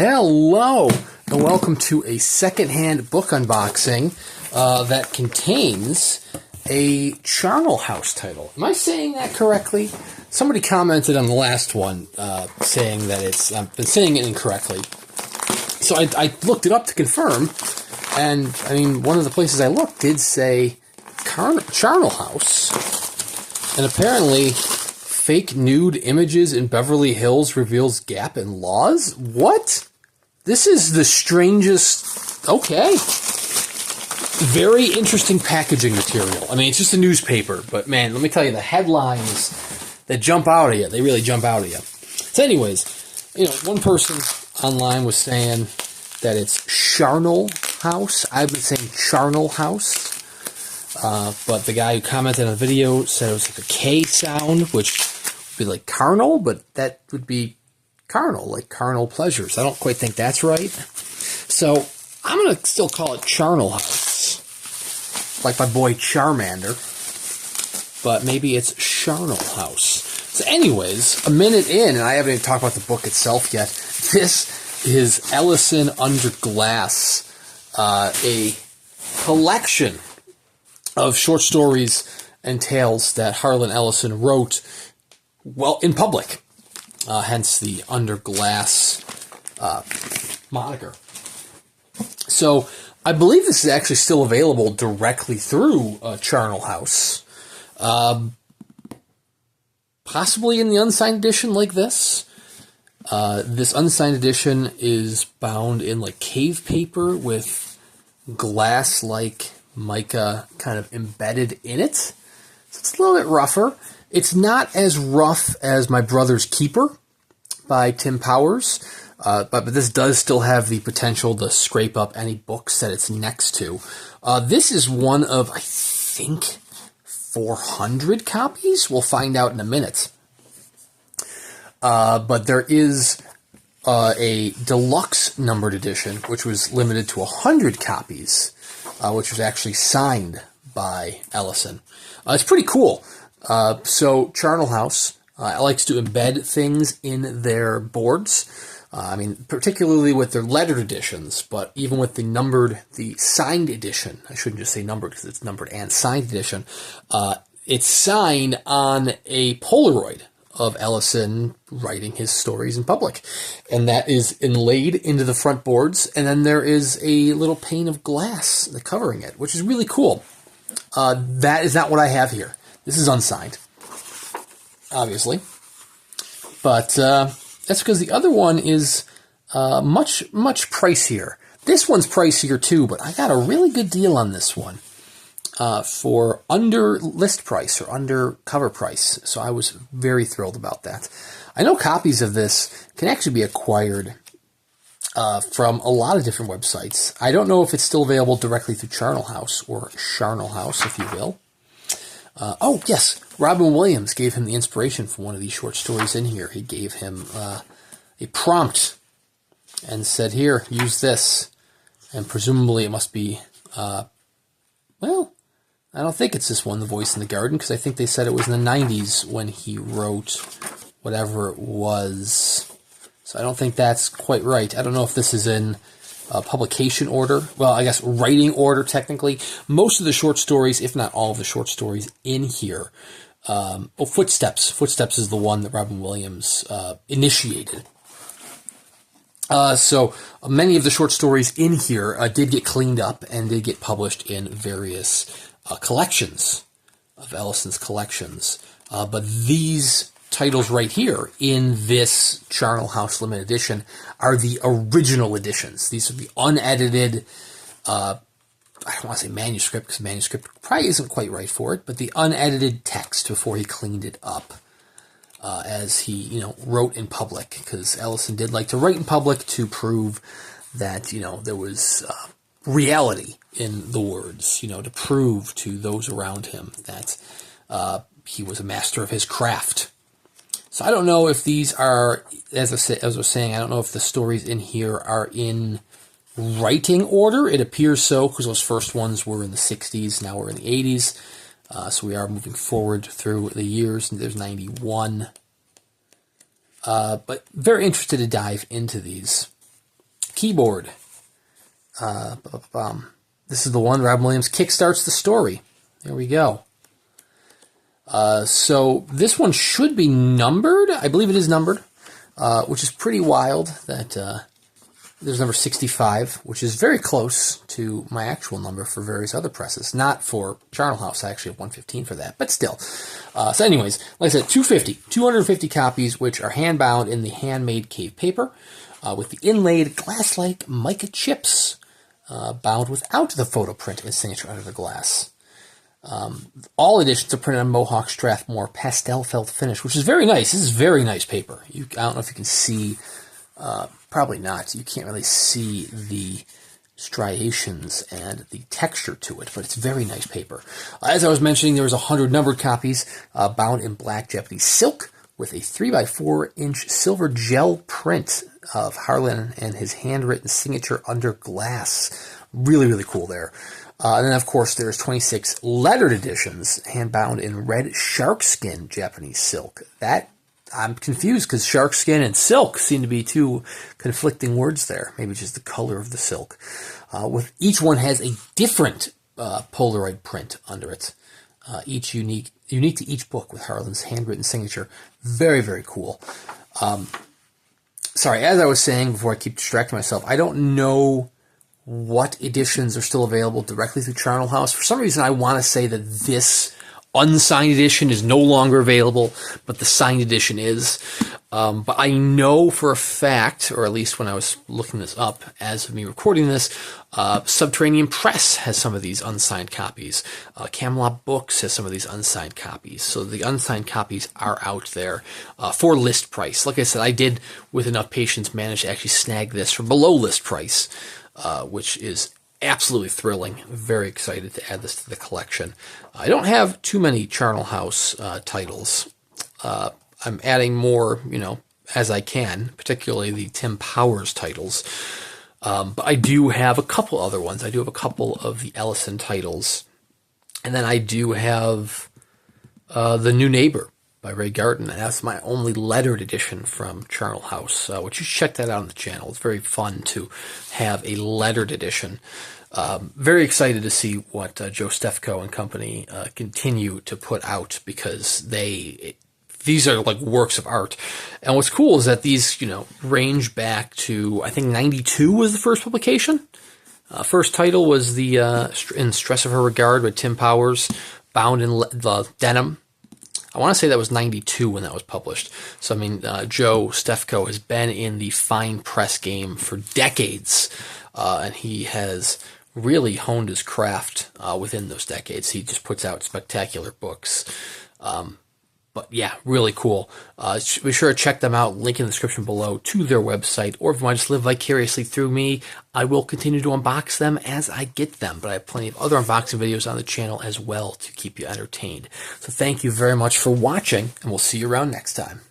Hello, and welcome to a secondhand book unboxing that contains a Charnel House title. Am I saying that correctly? Somebody commented on the last one saying that I've been saying it incorrectly. So I looked it up to confirm, and I mean, one of the places I looked did say Charnel House, and apparently fake nude images in Beverly Hills reveals gap in laws? What? This is the strangest... Okay. Very interesting packaging material. I mean, it's just a newspaper, but man, let me tell you, the headlines that jump out at you, they really jump out at you. So anyways, one person online was saying that it's Charnel House. I've been saying Charnel House. But the guy who commented on the video said it was like a K sound, which would be like carnal, but that would be carnal, like carnal pleasures. I don't quite think that's right. So I'm going to still call it Charnel House, like my boy Charmander, but maybe it's Charnel House. So anyways, a minute in, and I haven't even talked about the book itself yet. This is Ellison Under Glass, a collection of short stories and tales that Harlan Ellison wrote, well, in public, hence the Under Glass moniker. So I believe this is actually still available directly through Charnel House, possibly in the unsigned edition like this. This unsigned edition is bound in like cave paper with glass-like mica kind of embedded in it. So it's a little bit rougher. It's not as rough as My Brother's Keeper by Tim Powers, but this does still have the potential to scrape up any books that it's next to. This is one of, I think, 400 copies. We'll find out in a minute. But there is a deluxe numbered edition, which was limited to 100 copies, which was actually signed by Ellison. It's pretty cool. So Charnel House likes to embed things in their boards. I mean, particularly with their lettered editions, but even with the signed edition, I shouldn't just say numbered because it's numbered and signed edition, it's signed on a Polaroid of Ellison writing his stories in public. And that is inlaid into the front boards, and then there is a little pane of glass covering it, which is really cool. That is not what I have here. This is unsigned, obviously. But that's because the other one is much pricier. This one's pricier too, but I got a really good deal on this one. For under list price or under cover price. So I was very thrilled about that. I know copies of this can actually be acquired from a lot of different websites. I don't know if it's still available directly through Charnel House or Charnel House, if you will. Oh, yes, Robin Williams gave him the inspiration for one of these short stories in here. He gave him a prompt and said, here, use this. And presumably it must be, well, I don't think it's this one, The Voice in the Garden, because I think they said it was in the 90s when he wrote whatever it was. So I don't think that's quite right. I don't know if this is in publication order. Well, I guess writing order, technically. Most of the short stories, if not all of the short stories in here. Footsteps. Footsteps is the one that Robin Williams initiated. So many of the short stories in here did get cleaned up and did get published in various collections of Ellison's collections. But these titles right here in this Charnel House limited edition are the original editions. These are the unedited, I don't want to say manuscript because manuscript probably isn't quite right for it, but the unedited text before he cleaned it up as he, wrote in public, because Ellison did like to write in public to prove that, there was reality in the words, to prove to those around him that he was a master of his craft. So I don't know if these are, as I was saying, I don't know if the stories in here are in writing order. It appears so, because those first ones were in the 60s, now we're in the 80s. So we are moving forward through the years, and there's 91. But very interested to dive into these. keyboard. This is the one Robin Williams kickstarts the story. There we go. So this one should be numbered. I believe it is numbered, which is pretty wild that there's number 65, which is very close to my actual number for various other presses. Not for Charnel House. I actually have 115 for that, but still. So anyways, like I said, 250 copies, which are hand-bound in the handmade cave paper with the inlaid glass-like mica chips bound without the photo print and signature under the glass. All editions are printed on Mohawk Strathmore pastel felt finish, which is very nice. This is very nice paper. I don't know if you can see... probably not. You can't really see the striations and the texture to it, but it's very nice paper. As I was mentioning, there was 100 numbered copies bound in black Japanese silk with a 3x4-inch silver gel print of Harlan and his handwritten signature under glass. Really, really cool there. And then, of course, there's 26 lettered editions, hand-bound in red sharkskin Japanese silk. That I'm confused because shark skin and silk seem to be two conflicting words there. Maybe just the color of the silk. With each one has a different Polaroid print under it. Each unique to each book with Harlan's handwritten signature. Very, very cool. Sorry, as I was saying before I keep distracting myself, I don't know what editions are still available directly through Charnel House. For some reason, I want to say that this unsigned edition is no longer available, but the signed edition is. But I know for a fact, or at least when I was looking this up as of me recording this, Subterranean Press has some of these unsigned copies. Camelot Books has some of these unsigned copies. So the unsigned copies are out there for list price. Like I said, I did, with enough patience, manage to actually snag this for below list price, which is absolutely thrilling. Very excited to add this to the collection. I don't have too many Charnel House titles. I'm adding more, as I can, particularly the Tim Powers titles. But I do have a couple other ones. I do have a couple of the Ellison titles. And then I do have The New Neighbor by Ray Garden. And that's my only lettered edition from Charnel House, which you should check that out on the channel. It's very fun to have a lettered edition. Very excited to see what Joe Stefko and company continue to put out, because these are like works of art. And what's cool is that these, range back to, I think 92 was the first publication. First title was the In Stress of Her Regard by Tim Powers, bound in the denim. I want to say that was 92 when that was published. So, Joe Stefko has been in the fine press game for decades, and he has really honed his craft within those decades. He just puts out spectacular books. But yeah, really cool. Be sure to check them out. Link in the description below to their website. Or if you want to just live vicariously through me, I will continue to unbox them as I get them. But I have plenty of other unboxing videos on the channel as well to keep you entertained. So thank you very much for watching, and we'll see you around next time.